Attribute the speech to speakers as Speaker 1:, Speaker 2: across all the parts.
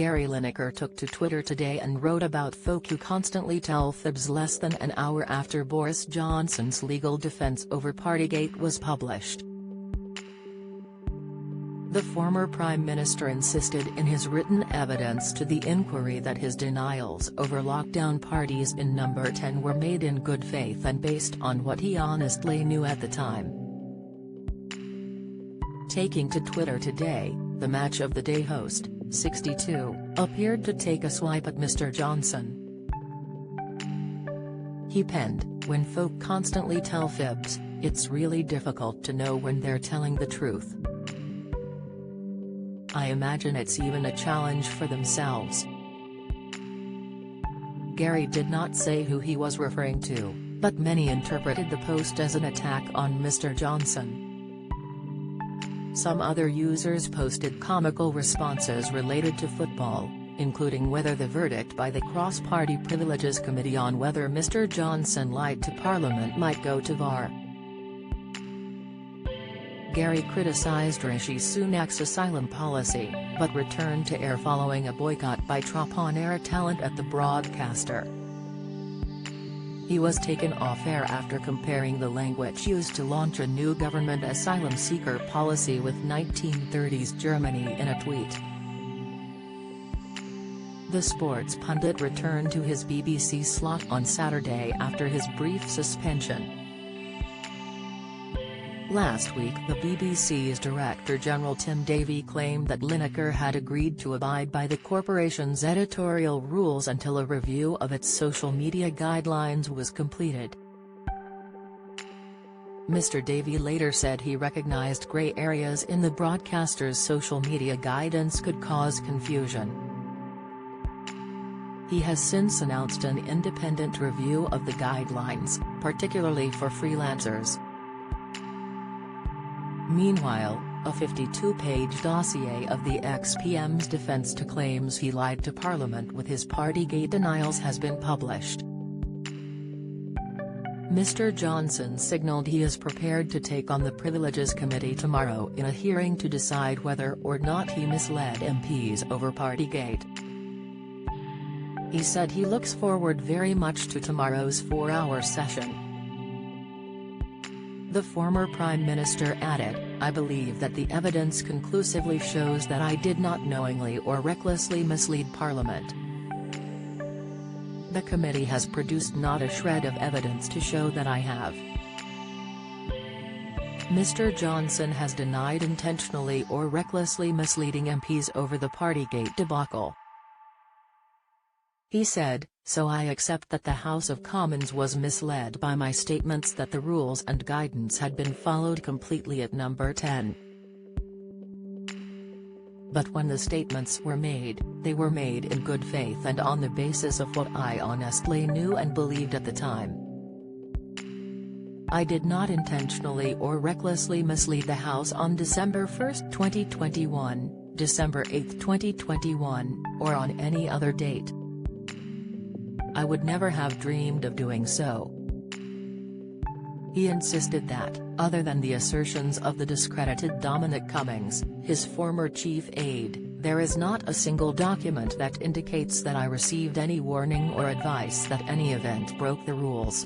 Speaker 1: Gary Lineker took to Twitter today and wrote about folk who constantly tell fibs less than an hour after Boris Johnson's legal defense over Partygate was published. The former Prime Minister insisted in his written evidence to the inquiry that his denials over lockdown parties in Number 10 were made in good faith and based on what he honestly knew at the time. Taking to Twitter today, the Match of the Day host, 62, appeared to take a swipe at Mr. Johnson. He penned, "When folk constantly tell fibs, it's really difficult to know when they're telling the truth. I imagine it's even a challenge for themselves." Gary did not say who he was referring to, but many interpreted the post as an attack on Mr. Johnson. Some other users posted comical responses related to football, including whether the verdict by the Cross-Party Privileges Committee on whether Mr. Johnson lied to Parliament might go to VAR. Gary criticised Rishi Sunak's asylum policy, but returned to air following a boycott by Trop on-air talent at the broadcaster. He was taken off air after comparing the language used to launch a new government asylum seeker policy with 1930s Germany in a tweet. The sports pundit returned to his BBC slot on Saturday after his brief suspension. Last week the BBC's Director-General Tim Davie claimed that Lineker had agreed to abide by the corporation's editorial rules until a review of its social media guidelines was completed. Mr. Davie later said he recognised grey areas in the broadcaster's social media guidance could cause confusion. He has since announced an independent review of the guidelines, particularly for freelancers. Meanwhile, a 52-page dossier of the ex-PM's defence to claims he lied to Parliament with his Partygate denials has been published. Mr. Johnson signalled he is prepared to take on the Privileges Committee tomorrow in a hearing to decide whether or not he misled MPs over Partygate. He said he looks forward very much to tomorrow's 4-hour session. The former Prime Minister added, "I believe that the evidence conclusively shows that I did not knowingly or recklessly mislead Parliament. The committee has produced not a shred of evidence to show that I have." Mr. Johnson has denied intentionally or recklessly misleading MPs over the Partygate debacle. He said, "So I accept that the House of Commons was misled by my statements that the rules and guidance had been followed completely at Number 10. But when the statements were made, they were made in good faith and on the basis of what I honestly knew and believed at the time. I did not intentionally or recklessly mislead the House on December 1, 2021, December 8, 2021, or on any other date. I would never have dreamed of doing so." He insisted that, other than the assertions of the discredited Dominic Cummings, his former chief aide, there is not a single document that indicates that I received any warning or advice that any event broke the rules.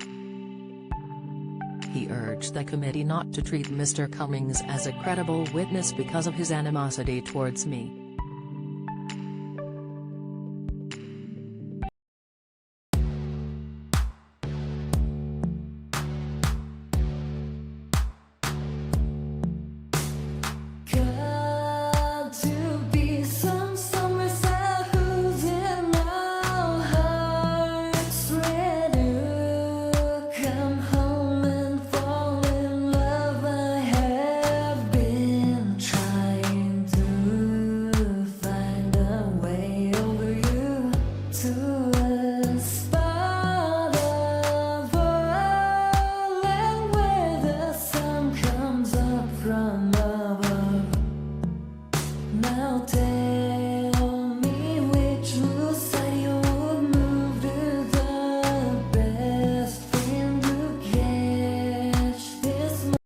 Speaker 1: He urged the committee not to treat Mr. Cummings as a credible witness because of his animosity towards me.